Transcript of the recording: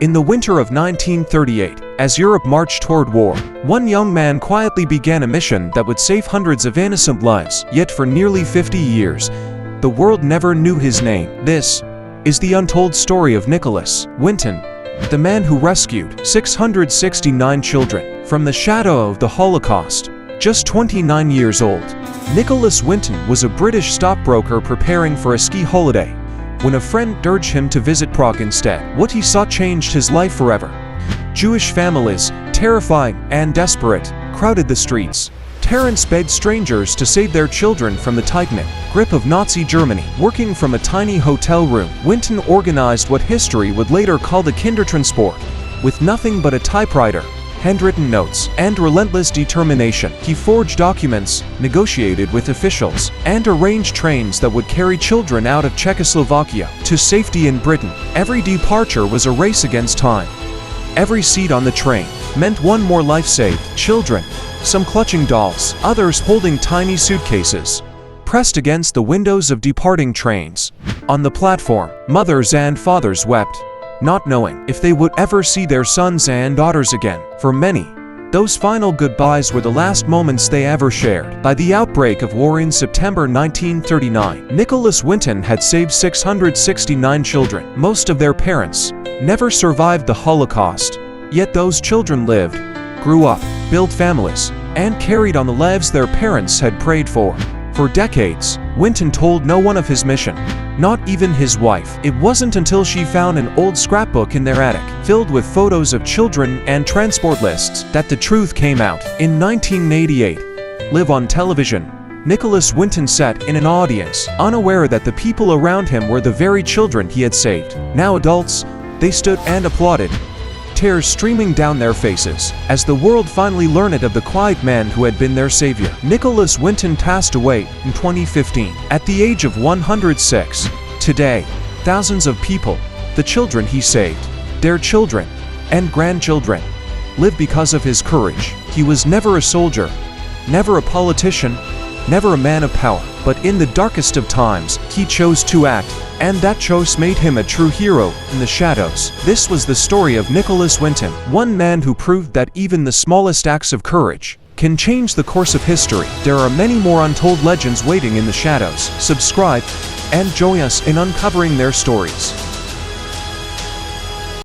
In the winter of 1938, as Europe marched toward war, one young man quietly began a mission that would save hundreds of innocent lives. Yet for nearly 50 years, the world never knew his name. This is the untold story of Nicholas Winton, the man who rescued 669 children from the shadow of the Holocaust. Just 29 years old, Nicholas Winton was a British stockbroker preparing for a ski holiday when a friend urged him to visit Prague instead. What he saw changed his life forever. Jewish families, terrified and desperate, crowded the streets. Parents begged strangers to save their children from the tight-knit grip of Nazi Germany. Working from a tiny hotel room, Winton organized what history would later call the Kindertransport. With nothing but a typewriter, handwritten notes, and relentless determination, he forged documents, negotiated with officials, and arranged trains that would carry children out of Czechoslovakia to safety in Britain. Every departure was a race against time. Every seat on the train meant one more life saved. Children, some clutching dolls, others holding tiny suitcases, pressed against the windows of departing trains. On the platform, mothers and fathers wept, not knowing if they would ever see their sons and daughters again. For many, those final goodbyes were the last moments they ever shared. By the outbreak of war in September 1939, Nicholas Winton had saved 669 children. Most of their parents never survived the Holocaust, yet those children lived, grew up, built families, and carried on the lives their parents had prayed for. For decades, Winton told no one of his mission, not even his wife. It wasn't until she found an old scrapbook in their attic, filled with photos of children and transport lists, that the truth came out. In 1988, live on television, Nicholas Winton sat in an audience, unaware that the people around him were the very children he had saved. Now adults, they stood and applauded, tears streaming down their faces, as the world finally learned of the quiet man who had been their savior. Nicholas Winton passed away in 2015, at the age of 106. Today, thousands of people, the children he saved, their children, and grandchildren, live because of his courage. He was never a soldier, never a politician, never a man of power, but in the darkest of times, he chose to act, and that choice made him a true hero in the shadows. This was the story of Nicholas Winton, one man who proved that even the smallest acts of courage can change the course of history. There are many more untold legends waiting in the shadows. Subscribe and join us in uncovering their stories.